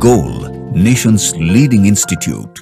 Goal, nation's leading institute.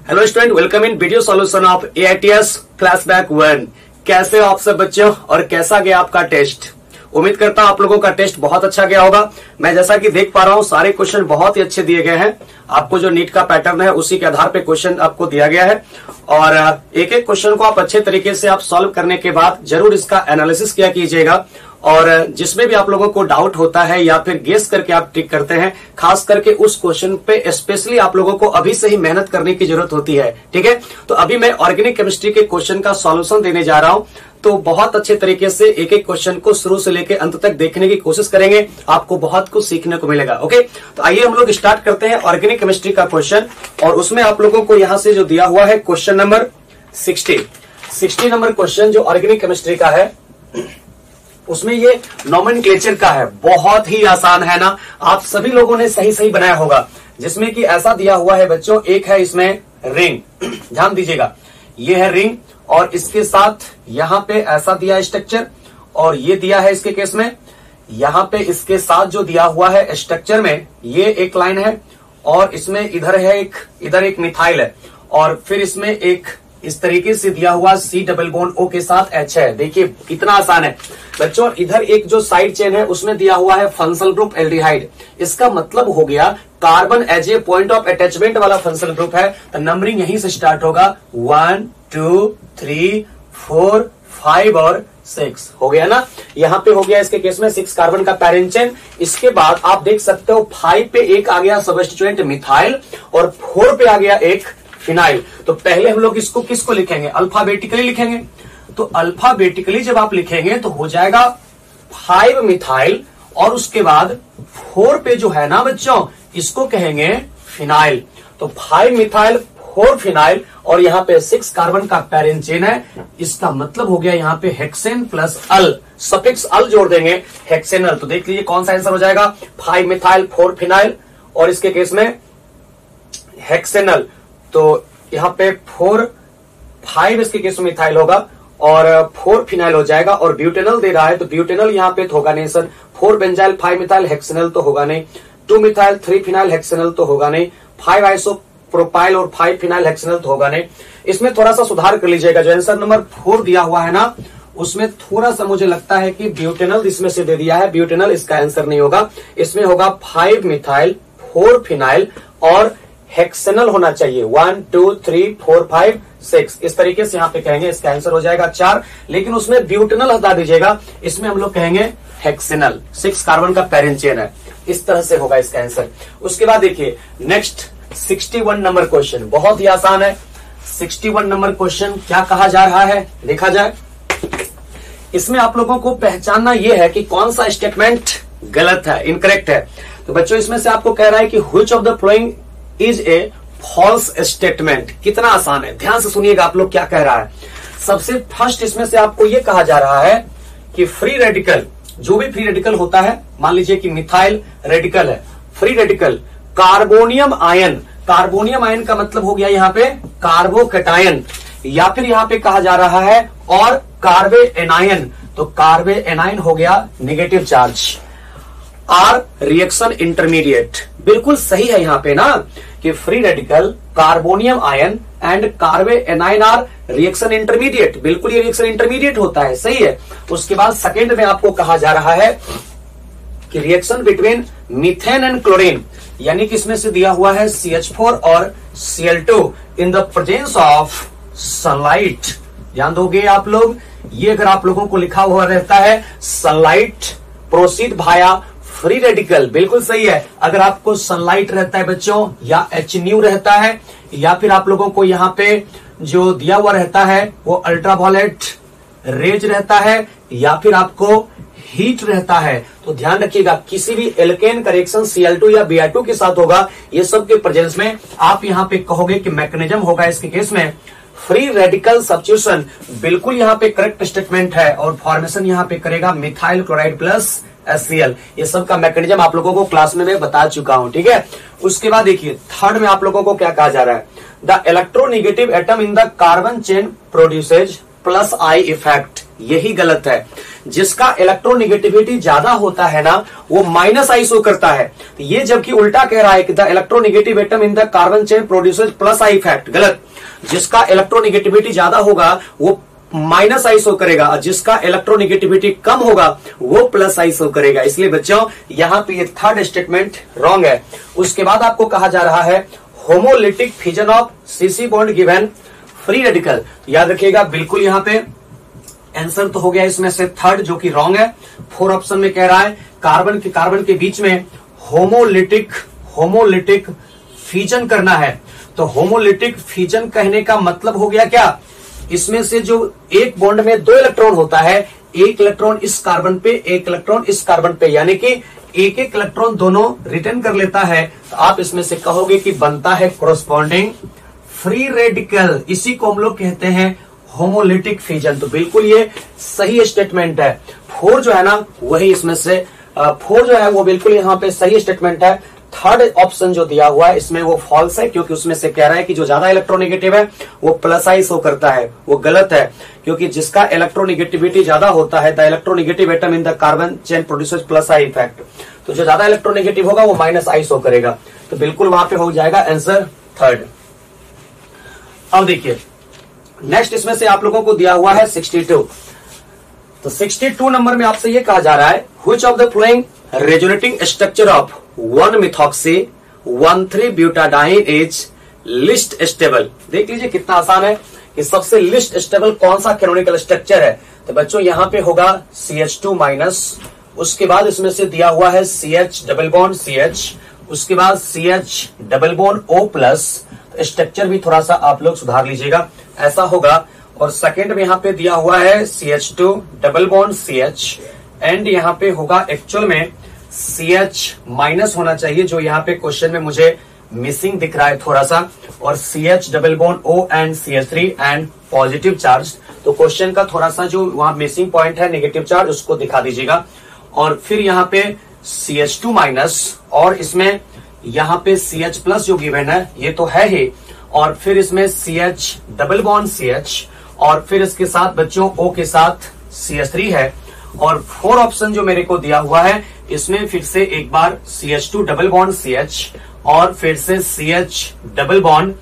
Hello student, welcome in video solution of AITS class back 1। कैसे हो आप सब बच्चों और कैसा गया आपका टेस्ट? उम्मीद करता हूं आप लोगों का टेस्ट बहुत अच्छा गया होगा। मैं जैसा कि देख पा रहा हूं सारे क्वेश्चन बहुत ही अच्छे दिए गए हैं। आपको जो नीट का पैटर्न है उसी के आधार पे क्वेश्चन आपको दिया गया है और एक एक क्वेश्चन को आप अच्छे तरीके से आप सॉल्व करने के बाद जरूर इसका एनालिसिस किया कीजिएगा। और जिसमें भी आप लोगों को डाउट होता है या फिर गेस करके आप टिक करते हैं, खास करके उस क्वेश्चन पे स्पेशली आप लोगों को अभी से ही मेहनत करने की जरूरत होती है। ठीक है, तो अभी मैं ऑर्गेनिक केमिस्ट्री के क्वेश्चन का सॉल्यूशन देने जा रहा हूं, तो बहुत अच्छे तरीके से एक एक क्वेश्चन को शुरू से लेकर अंत तक देखने की कोशिश करेंगे। आपको बहुत कुछ सीखने को मिलेगा। ओके, तो आइए हम लोग स्टार्ट करते हैं ऑर्गेनिक केमिस्ट्री का क्वेश्चन। और उसमें आप लोगों को यहां से जो दिया हुआ है क्वेश्चन नंबर 60 नंबर क्वेश्चन जो ऑर्गेनिक केमिस्ट्री का है, उसमें ये नोमेनक्लेचर का है। बहुत ही आसान है ना, आप सभी लोगों ने सही सही बनाया होगा। जिसमें कि ऐसा दिया हुआ है बच्चों, एक है इसमें रिंग, ध्यान दीजिएगा, ये है रिंग और इसके साथ यहां पे ऐसा दिया स्ट्रक्चर, और ये दिया है इसके केस में यहां पे इसके साथ जो दिया हुआ है स्ट्रक्चर में ये एक लाइन है, और इसमें इधर है इधर एक मिथाइल है, और फिर इसमें एक इस तरीके से दिया हुआ C डबल बॉन्ड O के साथ H है। देखिए कितना आसान है बच्चों। इधर एक जो साइड चेन है उसमें दिया हुआ है फंक्शनल ग्रुप एल्डिहाइड। इसका मतलब हो गया carbon as a point of attachment वाला फंक्शनल ग्रुप है, तो नंबरिंग यहीं से स्टार्ट होगा। 1 2 3 4 5 और 6 हो गया ना। यहाँ पे हो गया इसके केस में 6 कार्बन का पैरेंट चेन। इसके बाद आप देख सकते हो 5 पे एक आ गया सबस्टिट्यूएंट मिथाइल और 4 पे आ गया एक फिनाइल। तो पहले हम लोग इसको किसको लिखेंगे? अल्फाबेटिकली लिखेंगे। तो अल्फाबेटिकली जब आप लिखेंगे तो हो जाएगा 5 मिथाइल और उसके बाद 4 पे जो है ना बच्चों, इसको कहेंगे फिनाइल। तो 5 मिथाइल 4 फिनाइल और यहाँ पे 6 कार्बन का पैरेंट चेन है। इसका मतलब हो गया यहाँ पे हेक्सेन प्लस अल, सफिक्स अल जोड़ देंगे, हेक्सेनल। तो देख लीजिए कौन सा आंसर हो जाएगा, 5 मिथाइल 4 फिनाइल और इसके केस में हेक्सेनल। तो यहाँ पे 5 इसके केस में मिथाइल होगा और 4 फिनाइल हो जाएगा, और ब्यूटेनल दे रहा है तो ब्यूटेनल यहाँ पे तो होगा नहीं सर। 4 बेंजाइल 5 मिथाइल हेक्सेनल तो होगा नहीं, 2 मिथाइल 3 फिनाइल हेक्सेनल तो होगा नहीं, 5 आइसोप्रोपाइल और 5 फिनाइल हेक्सेनल तो होगा नहीं। इसमें थोड़ा सा सुधार कर लीजिएगा, जो आंसर नंबर 4 दिया हुआ है ना उसमें थोड़ा सा मुझे लगता है कि ब्यूटेनल इसमें से दे दिया है। ब्यूटेनल इसका आंसर नहीं होगा, इसमें होगा 5 मिथाइल 4 फिनाइल और हेक्सेनल होना चाहिए। 1 2 3 4 5 6 इस तरीके से यहाँ पे कहेंगे, इसका आंसर हो जाएगा 4। लेकिन उसमें ब्यूटेनल हटा दीजिएगा, इसमें हम लोग कहेंगे हेक्सेनल। 6 कार्बन का पैरेंट चेन है, इस तरह से होगा इसका आंसर। उसके बाद देखिए नेक्स्ट 61 नंबर क्वेश्चन, बहुत ही आसान है। 61 नंबर क्वेश्चन क्या कहा जा रहा है देखा जाए। इसमें आप लोगों को पहचानना यह है कि कौन सा स्टेटमेंट गलत है, इनकरेक्ट है। तो बच्चों इसमें से आपको कह रहा है कि which of the following is a false statement. कितना आसान है, ध्यान से सुनिएगा आप लोग क्या कह रहा है। सबसे फर्स्ट इसमें से आपको यह कहा जा रहा है कि फ्री रेडिकल, जो भी फ्री रेडिकल होता है, मान लीजिए कि मिथाइल रेडिकल है, free radical carbonium ion. Carbonium ion का मतलब हो गया यहाँ पे कार्बोकैटायन, या फिर यहाँ पे कहा जा रहा है और कार्बे एनायन। तो कार्बे एनायन हो गया negative charge. Are reaction intermediate, बिल्कुल सही है यहाँ पे ना कि free radical carbonium ion and carbanion are reaction intermediate, बिल्कुल ये रिएक्शन इंटरमीडिएट होता है, सही है। उसके बाद सेकेंड में आपको कहा जा रहा है कि reaction between methane and chlorine, यानी कि इसमें से दिया हुआ है CH4 और Cl2 in the presence of sunlight. ध्यान दोगे आप लोग, ये अगर आप लोगों को लिखा हुआ रहता है सनलाइट प्रोसीड भाया फ्री रेडिकल, बिल्कुल सही है। अगर आपको सनलाइट रहता है बच्चों, या HNu रहता है, या फिर आप लोगों को यहाँ पे जो दिया हुआ रहता है वो अल्ट्रावायलेट रेज रहता है, या फिर आपको हीट रहता है, तो ध्यान रखिएगा किसी भी एल्केन का रिएक्शन Cl2 या Br2 के साथ होगा, ये सब के प्रेजेंस में आप यहाँ पे कहोगे कि मैकेनिज्म होगा इसके केस में फ्री रेडिकल सब्स्टिट्यूशन। बिल्कुल यहाँ पे करेक्ट स्टेटमेंट है, और फॉर्मेशन यहाँ पे करेगा मिथाइल क्लोराइड प्लस HCl। ये सब का मैकेनिज्म आप लोगों को क्लास में मैं बता चुका हूं, ठीक है। उसके बाद देखिए थर्ड में आप लोगों को क्या कहा जा रहा है, the electronegative atom in the carbon chain produces plus I effect. यही गलत है। जिसका इलेक्ट्रोनेगेटिविटी ज्यादा होता है ना, वो माइनस आई शो करता है। तो ये जबकि उल्टा कह रहा है कि the electronegative atom in the carbon chain produces plus I effect, गलत। जिसका इलेक्ट्रोनेगेटिविटी ज्यादा होगा वो माइनस आई शो करेगा, जिसका इलेक्ट्रोनेगेटिविटी कम होगा वो प्लस आई शो करेगा। इसलिए बच्चों यहां पे ये थर्ड स्टेटमेंट रॉन्ग है। उसके बाद आपको कहा जा रहा है homolytic fission of CC bond given free radical. तो याद रखिएगा बिल्कुल यहां पे आंसर तो हो गया इसमें से थर्ड, जो कि रॉन्ग है। 4 ऑप्शन में कह रहा है कार्बन के बीच में होमोलिटिक फिजन करना है। तो होमोलिटिक फिजन कहने का मतलब हो गया क्या, इसमें से जो एक बॉन्ड में 2 इलेक्ट्रॉन होता है, एक इलेक्ट्रॉन इस कार्बन पे, एक इलेक्ट्रॉन इस कार्बन पे, यानी कि एक एक इलेक्ट्रॉन दोनों रिटर्न कर लेता है। तो आप इसमें से कहोगे कि बनता है कोरोस्पॉन्डिंग फ्री रेडिकल। इसी को हम लोग कहते हैं होमोलिटिक फिजन। तो बिल्कुल ये सही स्टेटमेंट है। 4 जो है ना वही इसमें से 4 जो है वो बिल्कुल यहाँ पे सही स्टेटमेंट है। थर्ड ऑप्शन जो दिया हुआ है इसमें वो फॉल्स है, क्योंकि उसमें से कह रहा है कि जो ज्यादा इलेक्ट्रोनेगेटिव है वो प्लस आई शो करता है। वो गलत है, क्योंकि जिसका इलेक्ट्रोनेगेटिविटी ज्यादा होता है the electronegative atom in the carbon chain produces plus I effect. तो जो ज्यादा इलेक्ट्रोनेगेटिव होगा वो माइनस आई शो करेगा। तो बिल्कुल वहां पे हो जाएगा आंसर थर्ड। अब देखिए नेक्स्ट इसमें से आप लोगों को दिया हुआ है 62। तो 62 नंबर में आपसे ये कहा जा रहा है which of the flowing resonating structure of 1-methoxy 1,3-butadiene is list stable. देख लीजिए कितना आसान है कि सबसे लिस्ट स्टेबल कौन सा कैनोनिकल स्ट्रक्चर है। तो बच्चों यहां पे होगा CH2-, उसके बाद इसमें से दिया हुआ है CH डबल बॉन्ड CH, उसके बाद CH double bond O+। Structure भी थोड़ा सा आप लोग सुधार लीजिएगा, ऐसा होगा। और सेकेंड में यहां पे दिया हुआ है CH2 double bond CH and यहां पे होगा एक्चुअल में CH- होना चाहिए, जो यहाँ पे क्वेश्चन में मुझे मिसिंग दिख रहा है थोड़ा सा, और CH double bond O and CH3 and positive charge. तो क्वेश्चन का थोड़ा सा जो वहां मिसिंग पॉइंट है नेगेटिव चार्ज, उसको दिखा दीजिएगा। और फिर यहाँ पे CH2- और इसमें यहाँ पे CH+ जो गिवन है ये तो है ही, और फिर इसमें CH डबल बॉन्ड CH, और फिर इसके साथ बच्चों O के साथ CH3 है। और 4 ऑप्शन जो मेरे को दिया हुआ है इसमें फिर से एक बार CH2 डबल बॉन्ड CH और फिर से CH डबल बॉन्ड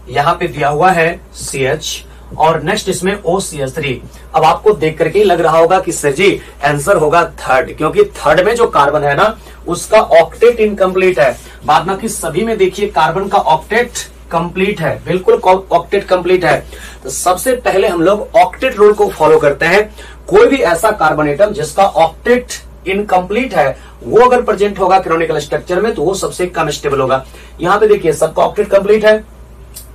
यहाँ पे दिया हुआ है CH, और नेक्स्ट इसमें OCH3। अब आपको देख करके ही लग रहा होगा कि सर जी आंसर होगा थर्ड, क्योंकि थर्ड में जो कार्बन है ना उसका ऑक्टेट इनकम्प्लीट है। बाद बाकी सभी में देखिए कार्बन का ऑक्टेट कंप्लीट है, बिल्कुल ऑक्टेट कंप्लीट है। तो सबसे पहले हम लोग ऑक्टेट रूल को फॉलो करते हैं। कोई भी ऐसा कार्बन एटम जिसका ऑक्टेट इनकम्प्लीट है वो अगर प्रेजेंट होगा कैनोनिकल स्ट्रक्चर में तो वो सबसे कम स्टेबल होगा। यहाँ पे देखिए सबका ऑक्टेट कंप्लीट है,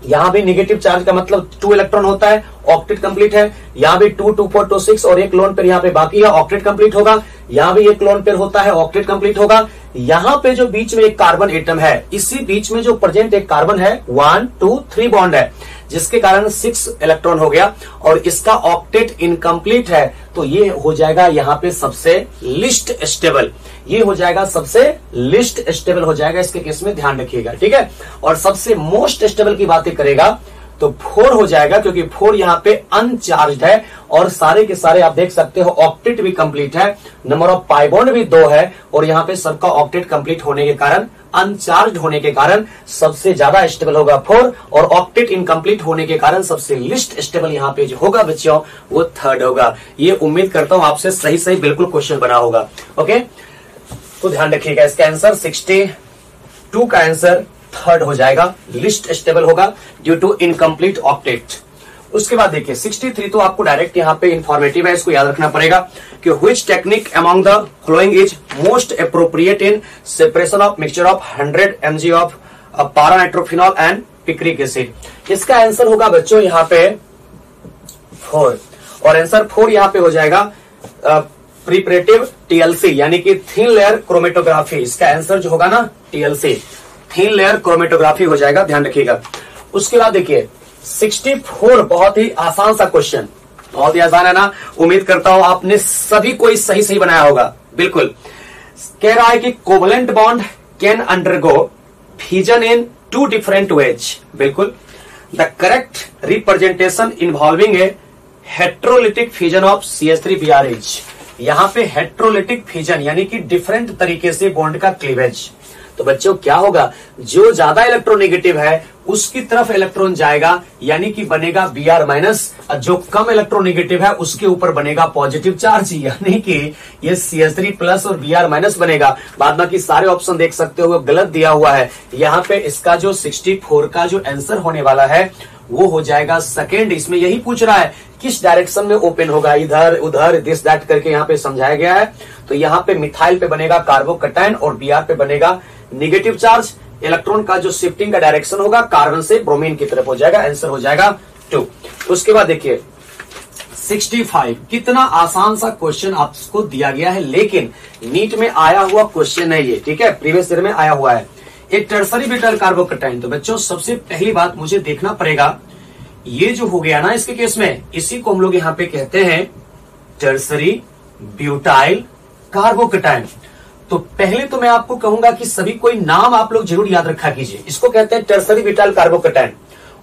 यहाँ भी नेगेटिव चार्ज का मतलब 2 इलेक्ट्रॉन होता है, ऑक्टेट कंप्लीट है। यहाँ भी 2, 2, 4, 2, 6 और एक लोन पेयर यहाँ पे बाकी है, ऑक्टेट कंप्लीट होगा। यहाँ भी एक लोन पेयर होता है, ऑक्टेट कंप्लीट होगा। यहाँ पे जो बीच में एक कार्बन एटम है, इसी बीच में जो प्रेजेंट एक कार्बन है 1, 2, 3 बॉन्ड है, जिसके कारण 6 इलेक्ट्रॉन हो गया और इसका ऑक्टेट इनकम्प्लीट है। तो ये हो जाएगा यहाँ पे सबसे लिस्ट स्टेबल, ये हो जाएगा सबसे लिस्ट स्टेबल हो जाएगा। इसके केस में ध्यान रखिएगा, ठीक है। और सबसे मोस्ट स्टेबल की बातें करेगा तो 4 हो जाएगा, क्योंकि 4 यहाँ पे अनचार्ज है और सारे के सारे आप देख सकते हो ऑक्टेट भी कंप्लीट है, नंबर ऑफ पाई बॉन्ड भी 2 है, और यहाँ पे सबका ऑक्टेट कंप्लीट होने के कारण, अनचार्ज होने के कारण सबसे ज्यादा स्टेबल होगा 4, और ऑक्टेट इनकम्प्लीट होने के कारण सबसे लिस्ट स्टेबल यहाँ पे जो होगा बच्चों वो थर्ड होगा। ये उम्मीद करता हूं आपसे सही सही बिल्कुल क्वेश्चन बना होगा। ओके, तो ध्यान रखिएगा इसका आंसर 62 का आंसर थर्ड हो जाएगा, लिस्ट स्टेबल होगा ड्यू टू इनकम्प्लीट ऑक्टेट। उसके बाद देखिए 63 तो आपको डायरेक्ट यहाँ पे इंफॉर्मेटिव है, इसको याद रखना पड़ेगा कि which technique among the following is most appropriate in separation of mixture of 100 mg of पारानाइट्रोफिनॉल and picric acid. इसका आंसर होगा बच्चों यहाँ पे 4, और आंसर 4 यहाँ पे हो जाएगा प्रिपरेटिव TLC यानी कि थिन लेयर क्रोमेटोग्राफी। इसका आंसर जो होगा ना TLC, थिन लेयर क्रोमेटोग्राफी हो जाएगा, ध्यान रखिएगा। उसके बाद देखिए 64 बहुत ही आसान सा क्वेश्चन, बहुत ही आसान है ना। उम्मीद करता हूं आपने सभी कोई सही सही बनाया होगा। बिल्कुल कह रहा है कि covalent bond can undergo fusion in 2 different ways. बिल्कुल the correct representation involving a heterolytic fusion of CH3BRH। यहां पे हेट्रोलिटिक फ्यूजन यानी कि डिफरेंट तरीके से बॉन्ड का क्लीवेज। तो बच्चों क्या होगा, जो ज्यादा इलेक्ट्रोनेगेटिव है उसकी तरफ इलेक्ट्रॉन जाएगा यानी कि बनेगा Br माइनस, और जो कम इलेक्ट्रोनेगेटिव है उसके ऊपर बनेगा पॉजिटिव चार्ज यानी कि ये CH3 प्लस और Br माइनस बनेगा। बाद बाकी सारे ऑप्शन देख सकते हो गलत दिया हुआ है। यहाँ पे इसका जो 64 का जो आंसर होने वाला है वो हो जाएगा सेकेंड। इसमें यही पूछ रहा है किस डायरेक्शन में ओपन होगा, इधर उधर दिस दैट करके यहाँ पे समझाया गया है। तो यहाँ पे मिथाइल पे बनेगा कार्बोकैटायन और Br पे बनेगा निगेटिव चार्ज। इलेक्ट्रॉन का जो शिफ्टिंग का डायरेक्शन होगा कार्बन से ब्रोमीन की तरफ हो जाएगा, आंसर हो जाएगा 2। उसके बाद देखिए 65, कितना आसान सा क्वेश्चन आपको दिया गया है, लेकिन नीट में आया हुआ क्वेश्चन है ये, ठीक है, प्रीवियस ईयर में आया हुआ है। एक टर्सरी ब्यूटाइल कार्बोकैटायन। तो बच्चों सबसे पहली बात मुझे देखना पड़ेगा, ये जो हो गया ना इसके केस में, इसी को हम लोग यहाँ पे कहते हैं टर्सरी ब्यूटाइल कार्बोकैटायन। तो पहले तो मैं आपको कहूंगा कि सभी कोई नाम आप लोग जरूर याद रखा कीजिए। इसको कहते हैं टर्सरी ब्यूटाइल कार्बोकैटायन।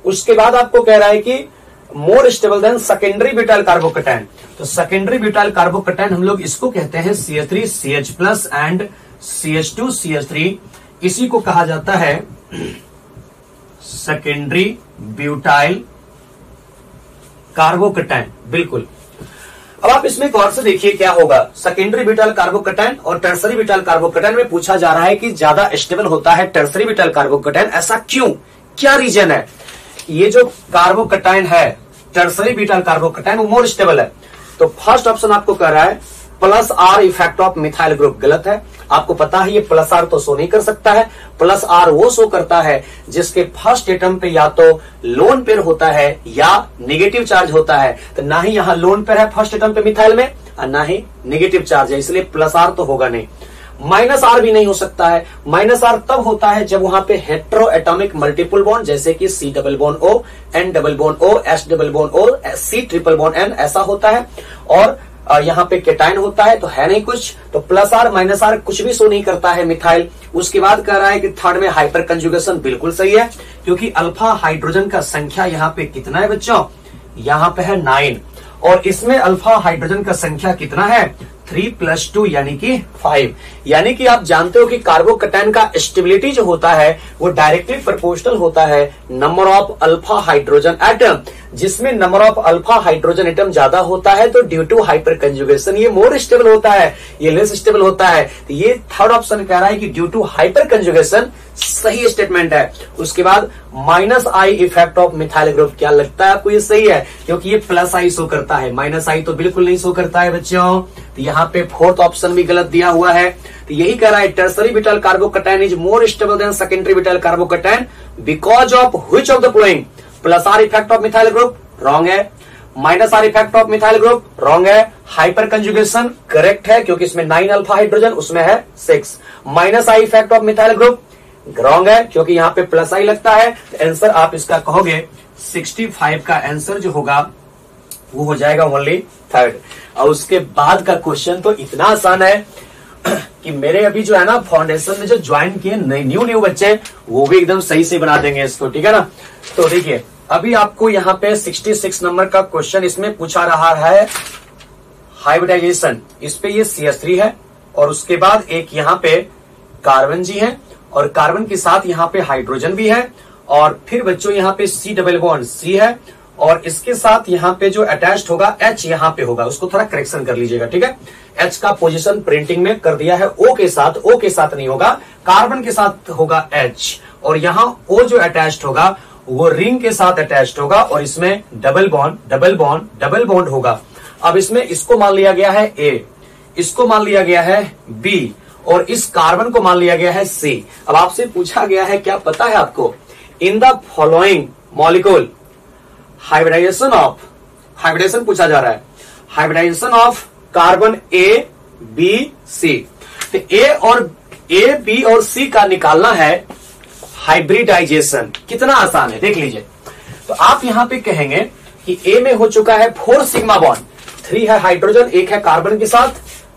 उसके बाद आपको कह रहा है कि more stable then secondary butyl carbocation. तो सेकेंडरी ब्यूटाइल कार्बोकैटायन हम लोग इसको कहते हैं CH3CH प्लस एंड CH2CH3। इसी को कहा जाता है सेकेंडरी ब्यूटाइल कार्बोकैटायन। बिल्कुल। अब आप इसमें गौर से देखिए क्या होगा। सेकेंडरी ब्यूटाइल कार्बोकैटायन और टर्सरी ब्यूटाइल कार्बोकैटायन में पूछा जा रहा है कि ज्यादा स्टेबल होता है टर्सरी ब्यूटाइल कार्बोकैटायन। ऐसा क्यों, क्या रीजन है? ये जो कार्बोकैटायन है टर्सरी ब्यूटाइल कार्बोकैटायन वो मोर स्टेबल है। तो फर्स्ट ऑप्शन आपको कह रहा है plus are effect of methyl group, गलत है। आपको पता है ये प्लस आर तो शो नहीं कर सकता है। प्लस आर वो शो करता है जिसके फर्स्ट एटम पे या तो लोन पेयर होता है या नेगेटिव चार्ज होता है। तो ना ही यहाँ लोन पेयर है फर्स्ट एटम पे मिथाइल में और ना ही नेगेटिव चार्ज है, इसलिए प्लस आर तो होगा नहीं। माइनस आर भी नहीं हो सकता है। माइनस आर तब होता है जब वहां पे हेट्रो एटॉमिक मल्टीपल बॉन्ड, जैसे कि C double bond O, N double bond O, S double bond O, C triple bond N ऐसा होता है। और यहाँ पे केटाइन होता है तो है नहीं कुछ। तो प्लस आर माइनस आर कुछ भी शो नहीं करता है मिथाइल। उसके बाद कह रहा है कि थर्ड में हाइपर कंजुगेशन, बिल्कुल सही है, क्योंकि अल्फा हाइड्रोजन का संख्या यहाँ पे कितना है बच्चों, यहाँ पे है 9 और इसमें अल्फा हाइड्रोजन का संख्या कितना है 3 + 2 यानी कि 5। यानी कि आप जानते हो कि कार्बोकैटायन का स्टेबिलिटी जो होता है वो डायरेक्टली प्रोपोर्शनल होता है number of alpha hydrogen atom. जिसमें number of alpha hydrogen atom ज्यादा होता है तो ड्यू टू हाइपर कंजुगेशन ये मोर स्टेबल होता है, ये लेस स्टेबल होता है। तो ये थर्ड ऑप्शन कह रहा है कि ड्यू टू हाइपर कंजुगेशन सही स्टेटमेंट है। उसके बाद -I effect of methyl group, क्या लगता है आपको ये सही है? क्योंकि ये +I शो करता है, -I तो बिल्कुल नहीं शो करता है बच्चों। तो यहाँ पे फोर्थ ऑप्शन भी गलत दिया हुआ है। तो यही कह रहा है tertiary butyl carbocation is more stable then secondary butyl carbocation because of which of the following? +R effect of methyl group, wrong है। -R effect of methyl group, wrong है। हाइपर कंजुगेशन करेक्ट है क्योंकि इसमें 9 alpha hydrogen, उसमें है 6। -I effect of methyl group wrong है क्योंकि यहाँ पे +I लगता है। तो आंसर आप इसका कहोगे 65 का आंसर जो होगा वो हो जाएगा ओनली थर्ड। और उसके बाद का क्वेश्चन तो इतना आसान है कि मेरे अभी जो है ना फाउंडेशन में जो ज्वाइन किए न्यू बच्चे वो भी एकदम सही से बना देंगे इसको, ठीक है ना। तो देखिए अभी आपको यहाँ पे 66 नंबर का क्वेश्चन इसमें पूछा रहा है हाइब्रिडाइजेशन। इस पे ये CH3 है और उसके बाद एक यहाँ पे कार्बन जी है और कार्बन के साथ यहाँ पे हाइड्रोजन भी है और फिर बच्चों यहाँ पे C डबल बॉन्ड C है और इसके साथ यहाँ पे जो अटैच्ड होगा H यहाँ पे होगा, उसको थोड़ा करेक्शन कर लीजिएगा, ठीक है। H का पोजीशन प्रिंटिंग में कर दिया है O के साथ नहीं होगा, कार्बन के साथ होगा H और यहाँ O जो अटैच्ड होगा वो रिंग के साथ अटैच्ड होगा और इसमें डबल बॉन्ड होगा। अब इसमें इसको मान लिया गया है A, इसको मान लिया गया है B और इस कार्बन को मान लिया गया है C। अब आपसे पूछा गया है, क्या पता है आपको, in the following molecule hybridization पूछा जा रहा है, hybridization of carbon A, B, C। तो A, B और C का निकालना है हाइब्रिडाइजेशन। कितना आसान है देख लीजिए। तो आप यहां पे कहेंगे कि A में हो चुका है 4 सिग्मा बॉन्ड, 3 है हाइड्रोजन, 1 है कार्बन के साथ।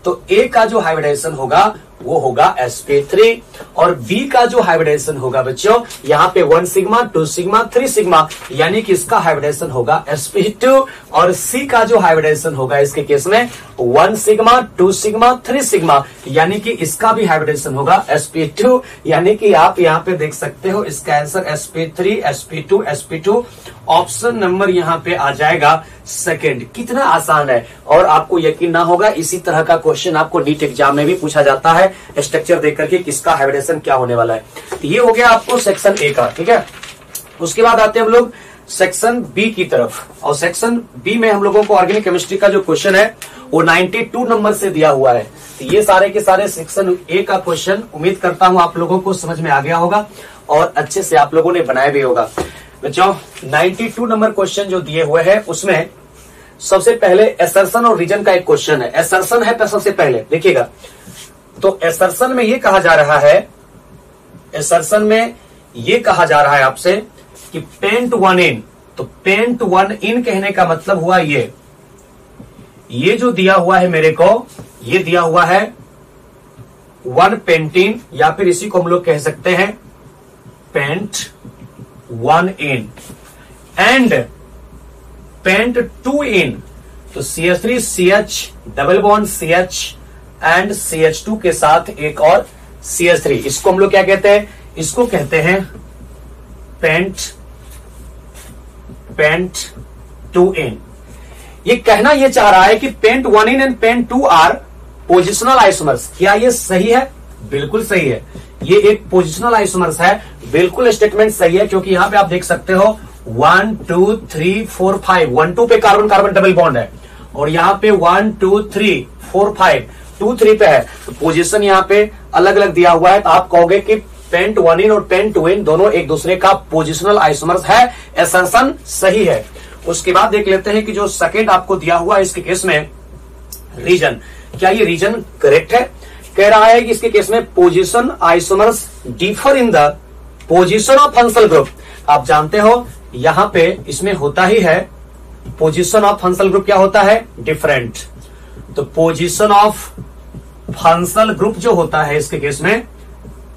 तो A का जो हाइब्रिडाइजेशन होगा वो होगा sp3। और B का जो हाइब्रिडेशन होगा बच्चों, यहाँ पे 1 सिग्मा 2 सिग्मा 3 सिग्मा, यानी कि इसका हाइब्रिडेशन होगा sp2। और C का जो हाइब्रिडेशन होगा इसके केस में 1 सिग्मा 2 सिग्मा 3 सिग्मा, यानी कि इसका भी हाइब्रिडेशन होगा sp2। यानी कि आप यहाँ पे देख सकते हो इसका answer sp3 sp2 sp2, option number यहाँ पे आ जाएगा सेकंड। कितना आसान है, और आपको यकीन ना होगा इसी तरह का क्वेश्चन आपको नीट एग्जाम में भी पूछा जाता है स्ट्रक्चर देख करके किसका हाइब्रिडेशन क्या होने वाला है। तो ये हो गया आपको सेक्शन ए का, ठीक है। उसके बाद आते हैं हम लोग सेक्शन बी की तरफ, और सेक्शन बी में हम लोगों को ऑर्गेनिक केमिस्ट्री का जो क्वेश्चन है वो 92 नंबर से दिया हुआ है। तो ये सारे के सारे सेक्शन ए का क्वेश्चन उम्मीद करता हूं आप लोगों को समझ में आ गया होगा और अच्छे से आप लोगों ने बनाया भी होगा। बच्चों 92 नंबर क्वेश्चन जो दिए हुए हैं उसमें सबसे पहले एसर्शन और रीजन का एक क्वेश्चन है। एसर्शन है सबसे पहले देखिएगा, तो एसर्शन में ये कहा जा रहा है, एसर्शन में ये कहा जा रहा है आपसे कि पेंट 1 इन। तो पेंट 1 इन कहने का मतलब हुआ ये जो दिया हुआ है मेरे को, ये दिया हुआ है 1 पेंटीन, या फिर इसी को हम लोग कह सकते हैं पेंट 1 इन एंड पेंट 2 इन। तो CH3 CH double bond CH and CH2 के साथ एक और CH3, इसको हम लोग क्या कहते हैं, इसको कहते हैं पेंट 2 इन। ये कहना ये चाह रहा है कि pent 1 yne and pent 2 are positional isomers. क्या ये सही है? बिल्कुल सही है, ये एक पोजिशनल आइसोमर्स है, बिल्कुल स्टेटमेंट सही है। क्योंकि यहां पे आप देख सकते हो 1 2 3 4 5, 1 2 पे कार्बन कार्बन डबल बॉन्ड है, और यहाँ पे 1 2 3 4 5 2 3 पे है। तो पोजीशन यहाँ पे अलग अलग दिया हुआ है, तो आप कहोगे कि पेंट 1 इन और पेंट 2 इन दोनों एक दूसरे का पोजिशनल आइसोमर्स है। एसर्शन सही है। उसके बाद देख लेते हैं कि जो सेकेंड आपको दिया हुआ है इसके केस में रीजन, क्या ये रीजन करेक्ट है? कह रहा है कि इसके केस में position isomers differ in the position of functional group. आप जानते हो यहां पे इसमें होता ही है पोजीशन ऑफ फंक्शनल ग्रुप क्या होता है, डिफरेंट। तो पोजीशन ऑफ फंक्शनल ग्रुप जो होता है इसके केस में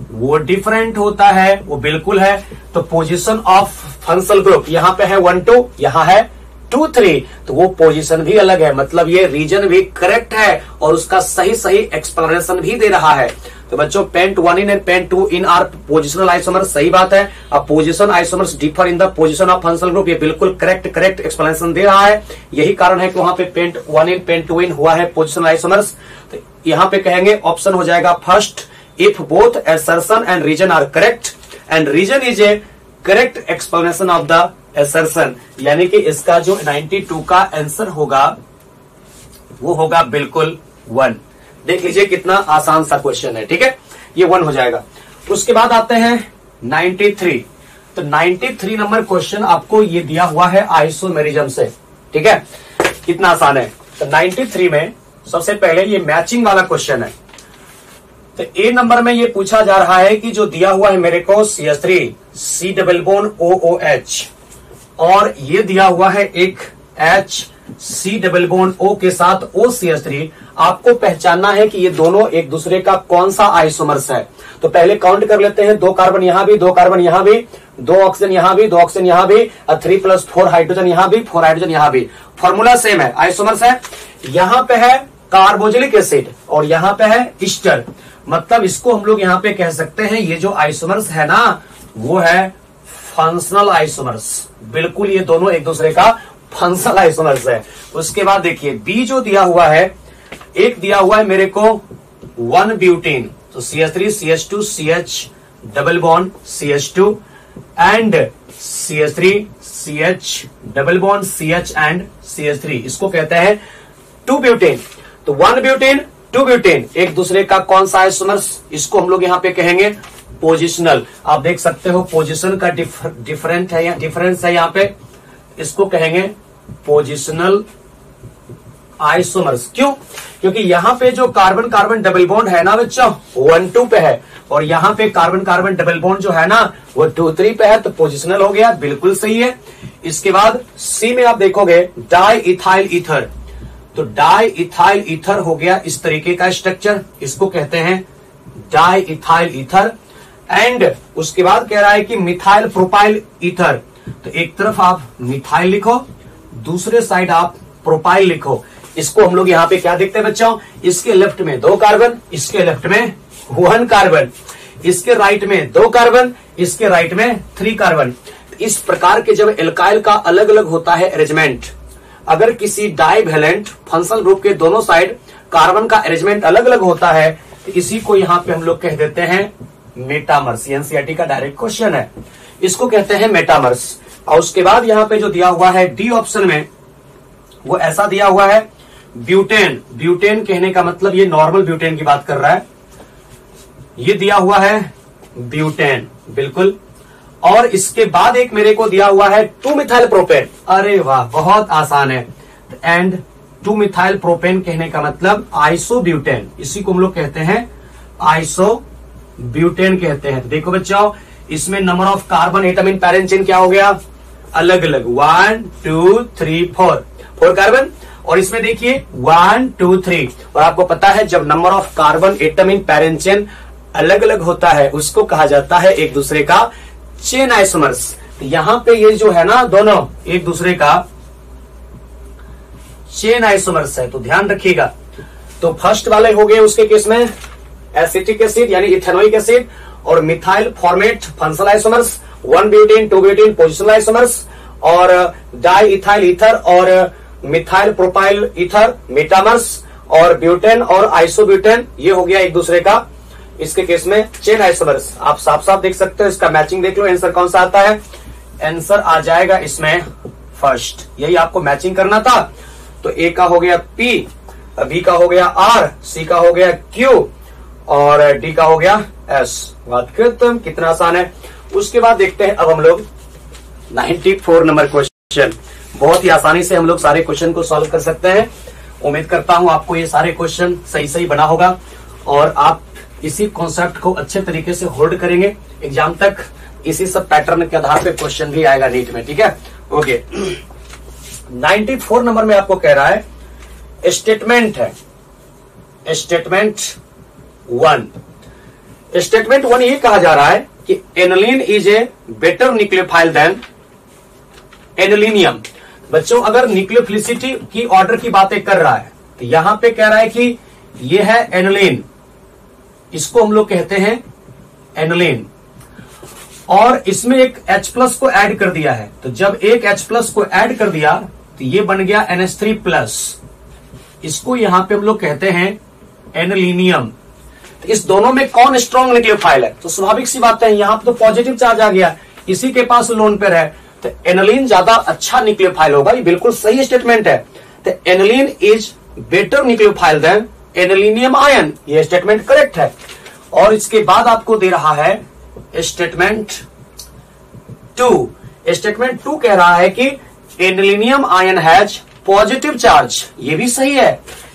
वो डिफरेंट होता है, वो बिल्कुल है। तो पोजीशन ऑफ फंक्शनल ग्रुप यहां पे है 1 2, यहां है 2 3, तो वो पोजीशन भी अलग है, मतलब ये रीजन भी करेक्ट है और उसका सही सही एक्सप्लेनेशन भी दे रहा है। तो बच्चों pent 1 yne and pent 2 yne are positional isomers, सही बात है। अब position isomers differ in the position of functional group, ये बिल्कुल करेक्ट एक्सप्लेनेशन दे रहा है। यही कारण है कि वहां पे पेंट 1 इन पेंट 2 इन हुआ है पोजिशनल आइसोमर्स। तो यहां पे कहेंगे ऑप्शन हो जाएगा first, if both assertion and reason are correct and reason is a correct explanation of the assertion, यानी कि इसका जो 92 का आंसर होगा वो होगा बिल्कुल 1। देख लीजिए कितना आसान सा क्वेश्चन है, ठीक है, ये 1 हो जाएगा। उसके बाद आते हैं 93। तो 93 नंबर क्वेश्चन आपको ये दिया हुआ है आइसोमेरिज्म से, ठीक है, कितना आसान है। तो 93 में सबसे पहले ये मैचिंग वाला क्वेश्चन है। तो ए नंबर में ये पूछा जा रहा है कि जो दिया हुआ है मेरे को CH3 C double bond OOH, और ये दिया हुआ है एक H C double bond O के साथ OCH3, आपको पहचानना है कि ये दोनों एक दूसरे का कौन सा आइसोमर्स है। तो पहले काउंट कर लेते हैं, 2 कार्बन यहां भी, 2 कार्बन यहां भी, 2 ऑक्सीजन यहां भी, 2 ऑक्सीजन यहां भी, 3+4 हाइड्रोजन यहां भी, 4 हाइड्रोजन यहां भी। फॉर्मूला सेम है, आइसोमर्स है। यहां पे है कार्बोक्सिलिक एसिड और यहां पे है ईस्टर, मतलब इसको हम लोग यहां पे कह सकते हैं ये जो आइसोमर्स है ना वो है फंक्शनल आइसोमर्स। बिल्कुल ये दोनों एक दूसरे का फंक्शनल आइसोमर्स है। उसके बाद देखिए बी जो दिया हुआ है, एक दिया हुआ है मेरे को 1 ब्यूटेन, तो CH3 CH2 CH double bond CH2 and CH3 CH double bond CH and CH3, इसको कहते हैं 2 ब्यूटेन। तो 1 ब्यूटेन 2 ब्यूटेन एक दूसरे का कौन सा आइसोमर्स, इसको हम लोग यहां पे कहेंगे पोजिशनल। आप देख सकते हो पोजिशन का डिफरेंस है यहां पे, इसको कहेंगे पोजिशनल आइसोमर्स। क्यों? क्योंकि यहां पे जो कार्बन कार्बन डबल बॉन्ड है ना बच्चों 1 2 पे है, और यहां पे कार्बन कार्बन डबल बॉन्ड जो है ना वो 2 3 पे है, तो पोजिशनल हो गया, बिल्कुल सही है। इसके बाद सी में आप देखोगे डाई इथाइल ईथर, तो डाई इथाइल ईथर हो गया इस तरीके का स्ट्रक्चर, इसको कहते हैं डाई इथाइल ईथर एंड उसके बाद कह रहा है कि मिथाइल प्रोपाइल ईथर। तो एक तरफ आप मिथाइल लिखो, दूसरे साइड आप प्रोपाइल लिखो। इसको हम लोग यहाँ पे क्या देखते हैं बच्चों, इसके लेफ्ट में 2 कार्बन, इसके लेफ्ट में 1 कार्बन, इसके राइट में 2 कार्बन, इसके राइट में 3 कार्बन। इस प्रकार के जब एल्काइल का अलग अलग होता है अरेंजमेंट, अगर किसी डाइवैलेंट फंक्शनल ग्रुप के दोनों साइड कार्बन का अरेंजमेंट अलग अलग होता है, तो इसी को यहाँ पे हम लोग कह देते हैं मेटामर्स। एनसीईआरटी का डायरेक्ट क्वेश्चन है, इसको कहते हैं मेटामर्स। और उसके बाद यहाँ पे जो दिया हुआ है डी ऑप्शन में, वो ऐसा दिया हुआ है ब्यूटेन। ब्यूटेन कहने का मतलब ये नॉर्मल ब्यूटेन की बात कर रहा है, ये दिया हुआ है ब्यूटेन, बिल्कुल। और इसके बाद एक मेरे को दिया हुआ है 2 मिथाइल प्रोपेन। अरे वाह, बहुत आसान है। एंड 2 मिथाइल प्रोपेन कहने का मतलब आइसोब्यूटेन, इसी को हम लोग कहते हैं आइसोब्यूटेन कहते हैं। देखो बच्चों, इसमें number of carbon atom in parent chain क्या हो गया, अलग अलग 1 2 3 4 कार्बन। और इसमें देखिए 1 2 3। और आपको पता है जब number of carbon atom in parent chain अलग अलग होता है उसको कहा जाता है एक दूसरे का चेन आइसोमर्स। तो यहां पे ये जो है ना, दोनों एक दूसरे का चेन आइसोमर्स है, तो ध्यान रखिएगा। तो फर्स्ट वाले हो गए उसके केस में एसिटिक एसिड यानी इथेनोइक एसिड और methyl formate functional isomers, 1 butane 2 butane positional isomers, और डाई इथाइल ईथर और मिथाइल प्रोपाइल ईथर मेटामर्स, और ब्यूटेन और आइसोब्यूटेन ये हो गया एक दूसरे का इसके केस में चेन आइसोमर्स। आप साफ साफ देख सकते हो, इसका मैचिंग देख लो, आंसर कौन सा आता है, आंसर आ जाएगा इसमें फर्स्ट। यही आपको मैचिंग करना था। तो ए का हो गया पी, बी का हो गया आर, सी का हो गया क्यू और डी का हो गया एस। बात खत्म, कितना आसान है। उसके बाद देखते हैं अब हम लोग 94 नंबर क्वेश्चन। बहुत ही आसानी से हम लोग सारे क्वेश्चन को सॉल्व कर सकते हैं। उम्मीद करता हूं आपको ये सारे क्वेश्चन सही सही बना होगा और आप इसी कॉन्सेप्ट को अच्छे तरीके से होल्ड करेंगे एग्जाम तक। इसी सब पैटर्न के आधार पे क्वेश्चन भी आएगा नीट में, ठीक है। ओके, 94 नंबर में आपको कह रहा है स्टेटमेंट है, स्टेटमेंट 1। स्टेटमेंट 1 ये कहा जा रहा है कि aniline is a better nucleophile than anilinium. बच्चों, अगर न्यूक्लियोफिलिसिटी की ऑर्डर की बातें कर रहा है तो यहां पे कह रहा है कि ये है एनिलीन, इसको हम लोग कहते हैं एनिलीन, और इसमें एक H+ को ऐड कर दिया है। तो जब एक H+ को ऐड कर दिया तो ये बन गया NH3+, इसको यहां पे हम लोग कहते हैं एनिलीनियम। तो इस दोनों में कौन स्ट्रॉन्ग न्यूक्लियोफाइल है, तो स्वाभाविक सी बात है यहां पे तो पॉजिटिव चार्ज आ गया, इसी के पास लोन पेयर है, तो एनिलीन ज्यादा अच्छा न्यूक्लियोफाइल होगा। ये बिल्कुल सही स्टेटमेंट है। तो aniline is better nucleophile than anilinium ion, ये स्टेटमेंट करेक्ट है। और इसके बाद आपको दे रहा है स्टेटमेंट 2। स्टेटमेंट 2 कह रहा है कि anilinium ion has positive charge, ये भी सही है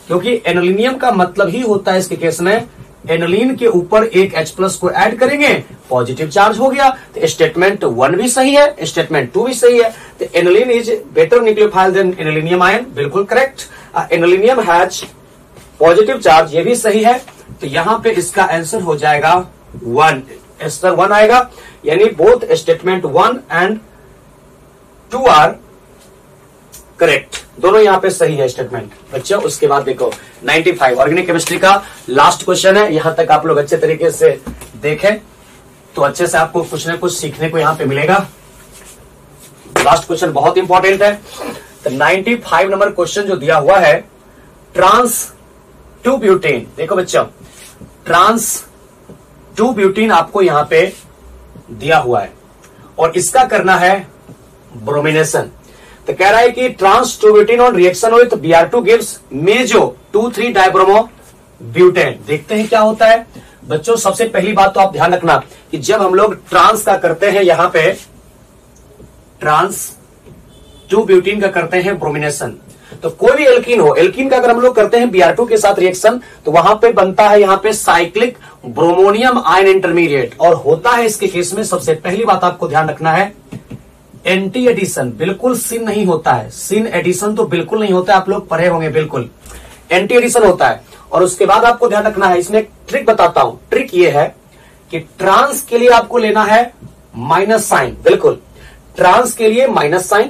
क्योंकि एनिलीनियम का मतलब ही होता है इसके केस में एनिलीन के ऊपर एक H+ को ऐड करेंगे, पॉजिटिव चार्ज हो गया। तो स्टेटमेंट 1 भी सही है, स्टेटमेंट 2 भी सही है। तो aniline is better nucleophile than anilinium ion, बिल्कुल correct. Anilinium has positive charge, ये भी सही है। तो यहां पे इसका आंसर हो जाएगा 1, आंसर 1 आएगा, यानी both statement 1 and 2 are correct, दोनों यहां पे सही है स्टेटमेंट। बच्चों, उसके बाद देखो 95 ऑर्गेनिक केमिस्ट्री का लास्ट क्वेश्चन है। यहां तक आप लोग अच्छे तरीके से देखें तो अच्छे से आपको कुछ ना कुछ सीखने को यहां पे मिलेगा। लास्ट क्वेश्चन बहुत इंपॉर्टेंट है। तो 95 नंबर क्वेश्चन जो दिया हुआ है, ट्रांस 2 ब्यूटेन। देखो बच्चों, ट्रांस 2 ब्यूटेन आपको यहां पे दिया हुआ है और इसका करना है ब्रोमिनेशन। तो कह रहा है कि trans 2 butene on reaction with Br2 gives meso 2,3 dibromo butane. देखते हैं क्या होता है। बच्चों, सबसे पहली बात तो आप ध्यान रखना कि जब हम लोग ट्रांस का करते हैं, यहां पे ट्रांस 2 ब्यूटेन का करते हैं ब्रोमिनेशन, तो कोई भी एल्कीन हो, एल्कीन का अगर हम लोग करते हैं Br2 के साथ रिएक्शन तो वहां पे बनता है यहां पे साइक्लिक ब्रोमोनियम आयन इंटरमीडिएट। और होता है इसके केस में, सबसे पहली बात आपको ध्यान रखना है, एंटी एडिशन, बिल्कुल सिन नहीं होता है। सिन एडिशन तो बिल्कुल नहीं होता है, आप लोग पढ़े होंगे, बिल्कुल एंटी एडिशन होता है। और उसके बाद आपको ध्यान रखना है, इसमें ट्रिक बताता हूं। ट्रिक ये है कि ट्रांस के लिए आपको लेना है माइनस साइन, बिल्कुल ट्रांस के लिए माइनस साइन,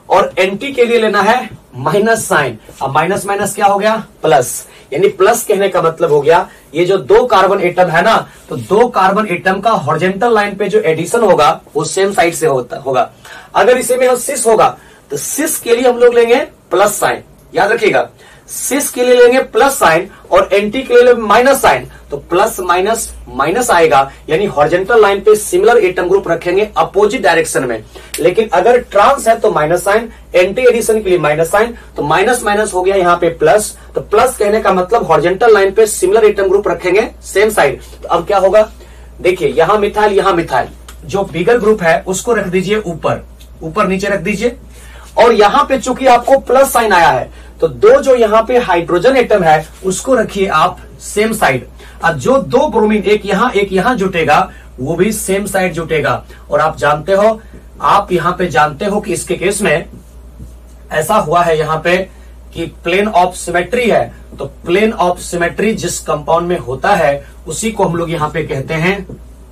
और एंटी के लिए लेना है माइनस साइन। अब माइनस माइनस क्या हो गया, प्लस। यानी प्लस कहने का मतलब हो गया ये जो दो कार्बन एटम है ना, तो दो कार्बन एटम का हॉरिजॉन्टल लाइन पे जो एडिशन होगा वो सेम साइड से होगा। अगर इसे में सिस होगा तो सिस के लिए हम लोग लेंगे प्लस साइन, याद रखिएगा, सिस के लिए लेंगे प्लस साइन और एंटी के लिए लेंगे माइनस साइन, तो प्लस माइनस माइनस आएगा, यानी हॉरिजॉन्टल लाइन पे सिमिलर एटम ग्रुप रखेंगे अपोजिट डायरेक्शन में। लेकिन अगर ट्रांस है तो माइनस साइन, एंटी एडिशन के लिए माइनस साइन, तो माइनस माइनस हो गया यहाँ पे प्लस। तो प्लस कहने का मतलब हॉरिजॉन्टल लाइन पे सिमिलर एटम ग्रुप रखेंगे सेम साइड। तो अब क्या होगा, देखिए यहां मिथाइल, यहां मिथाइल, जो बिगर ग्रुप है उसको रख दीजिए ऊपर, ऊपर नीचे रख दीजिए। और यहां पे चूंकि आपको प्लस साइन आया है तो दो जो यहां पे हाइड्रोजन एटम है उसको रखिए आप सेम साइड। अब जो दो ब्रोमीन एक यहां जुटेगा वो भी सेम साइड जुटेगा। और आप जानते हो, आप यहां पे जानते हो कि इसके केस में ऐसा हुआ है यहां पे कि प्लेन ऑफ सिमेट्री है, तो प्लेन ऑफ सिमेट्री जिस कंपाउंड में होता है उसी को हम लोग यहां पे कहते हैं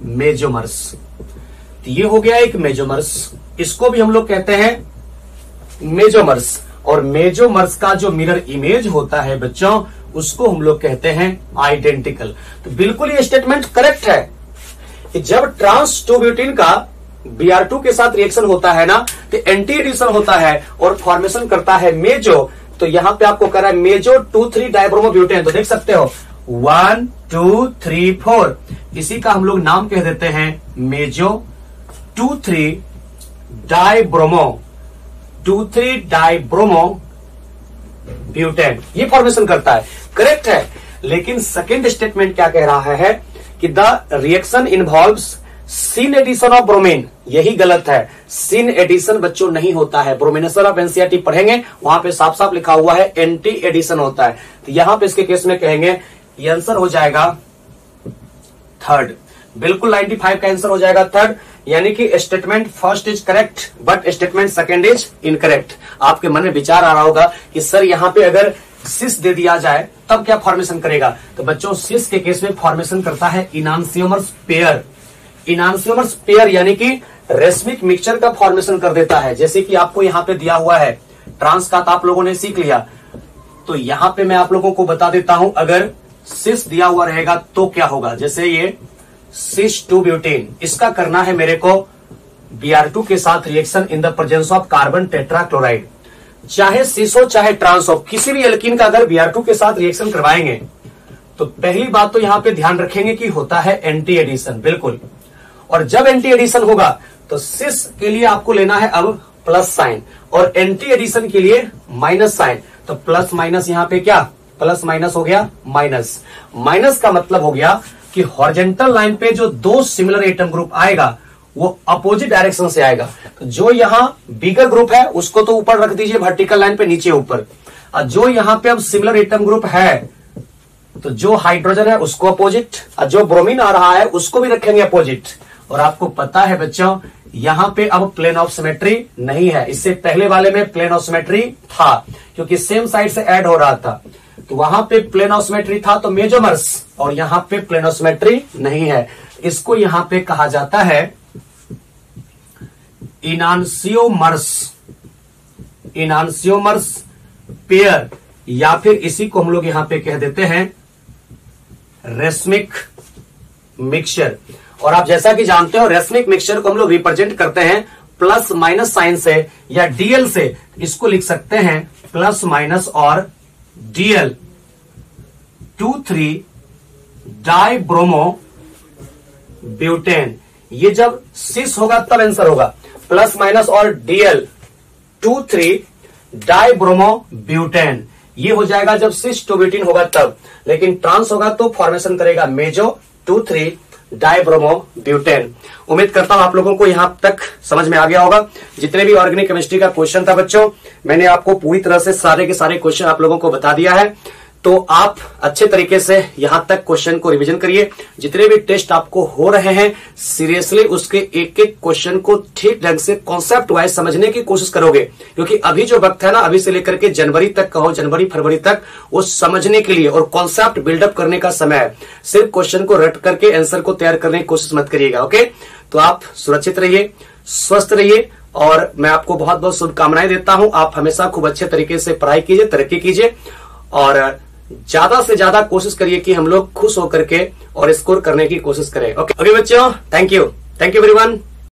मेजोमर्स। तो ये हो गया एक मेजोमर्स, इसको भी हम लोग कहते हैं मेजोमर्स। और मेजोमर्स का जो मिरर इमेज होता है बच्चों उसको हम लोग कहते हैं आइडेंटिकल। तो बिल्कुल ये स्टेटमेंट करेक्ट है कि जब ट्रांस 2 ब्यूटीन का Br2 के साथ रिएक्शन होता है ना तो एंटी एडिशन होता है और फॉर्मेशन करता है मेजो। तो यहां पे आपको कह रहा है मेजो 2,3 डाइब्रोमो ब्यूटेन। तो देख सकते हो 1 2 3 4, इसी का हम लोग नाम कह देते हैं मेजो 2,3 डाइब्रोमो 2,3 डाइब्रोमो ब्यूटेन, ये फॉर्मेशन करता है, करेक्ट है। लेकिन सेकेंड स्टेटमेंट क्या कह रहा है कि the reaction involves syn addition of bromine, यही गलत है। सिन एडिशन बच्चों नहीं होता है, ब्रोमिनेशन ऑफ एनसीईआरटी पढ़ेंगे वहां पे साफ साफ लिखा हुआ है एंटी एडिशन होता है। तो यहां पे इसके केस में कहेंगे ये आंसर हो जाएगा थर्ड, बिल्कुल 95 का आंसर हो जाएगा थर्ड। यानी कि statement first is correct but statement second is incorrect. आपके मन में विचार आ रहा होगा कि सर यहां पे अगर सिस दे दिया जाए तब क्या फॉर्मेशन करेगा। तो बच्चों सिस के केस में फॉर्मेशन करता है इनांसियोमर्स पेयर। इनांसियोमर्स पेयर यानी कि रेशमिक मिक्सचर का फॉर्मेशन कर देता है। जैसे कि आपको यहां पे दिया हुआ है ट्रांस का, तो आप लोगों ने सीख लिया। तो यहां पे मैं आप लोगों को बता देता हूं अगर सिस दिया हुआ रहेगा तो क्या होगा। जैसे ये सिस 2 ब्यूटेन, इसका करना है मेरे को Br2 के साथ reaction in the presence of carbon tetrachloride. चाहे सिस हो चाहे ट्रांस हो, किसी भी एल्कीन का अगर Br2 के साथ रिएक्शन करवाएंगे तो पहली बात तो यहां पे ध्यान रखेंगे कि होता है एंटी एडिशन, बिल्कुल। और जब एंटी एडिशन होगा तो सिस के लिए आपको लेना है अब प्लस साइन और एंटी एडिशन के लिए माइनस साइन। तो प्लस माइनस यहां पे क्या, प्लस माइनस हो गया माइनस। माइनस का मतलब हो गया कि हॉरिजॉन्टल लाइन पे जो दो सिमिलर एटम ग्रुप आएगा वो अपोजिट डायरेक्शन से आएगा। तो जो यहां बिगर ग्रुप है उसको तो ऊपर रख दीजिए वर्टिकल लाइन पे, नीचे ऊपर। और जो यहां पे अब सिमिलर एटम ग्रुप है तो जो हाइड्रोजन है उसको अपोजिट, और जो ब्रोमीन आ रहा है उसको भी रखेंगे अपोजिट। और आपको पता है बच्चों यहां पे अब प्लेन ऑफ सिमेट्री नहीं है, इससे पहले वाले में प्लेन ऑफ सिमेट्री था क्योंकि सेम साइड से ऐड हो रहा था। तो वहां पे प्लेन ऑफ सिमेट्री था तो मेजोमर्स, और यहां पे प्लेन ऑफ सिमेट्री नहीं है। इसको यहां पे कहा जाता है इनांसियोमर्स, इनांसियोमर्स पेयर, या फिर इसी को हम लोग यहां पे कह देते हैं रेशमिक मिक्सचर। और आप जैसा कि जानते हो रेशमिक मिक्सचर को हम लोग रिप्रेजेंट करते हैं प्लस माइनस साइन से या डीएल से। इसको लिख सकते हैं प्लस माइनस और डीएल 2,3 डाइब्रोमो ब्यूटेन। ये जब सिस होगा तब आंसर होगा प्लस माइनस और डीएल 2,3 डाइब्रोमो ब्यूटेन। ये हो जाएगा जब सिस 2 ब्यूटेन होगा तब। लेकिन ट्रांस होगा तो फॉर्मेशन करेगा मेजो 2,3 डाइब्रोमो ब्यूटेन। उम्मीद करता हूं आप लोगों को यहां तक समझ में आ गया होगा। जितने भी ऑर्गेनिक केमिस्ट्री का क्वेश्चन था बच्चों, मैंने आपको पूरी तरह से सारे के सारे क्वेश्चन आप लोगों को बता दिया है। तो आप अच्छे तरीके से यहां तक क्वेश्चन को रिवीजन करिए। जितने भी टेस्ट आपको हो रहे हैं सीरियसली उसके एक एक क्वेश्चन को ठीक ढंग से कॉन्सेप्ट वाइज समझने की कोशिश करोगे, क्योंकि अभी जो वक्त है ना, अभी से लेकर के जनवरी तक कहो, जनवरी फरवरी तक, वो समझने के लिए और कॉन्सेप्ट बिल्डअप करने का समय है। सिर्फ क्वेश्चन को रट करके आंसर को तैयार करने की कोशिश मत करिएगा। ओके, तो आप सुरक्षित रहिए, स्वस्थ रहिए और मैं आपको बहुत बहुत शुभकामनाएं देता हूं। आप हमेशा खूब अच्छे तरीके से पढ़ाई कीजिए, तरक्की कीजिए और ज्यादा से ज्यादा कोशिश करिए कि हम लोग खुश होकर के और स्कोर करने की कोशिश करें। ओके बच्चों, थैंक यू एवरीवन।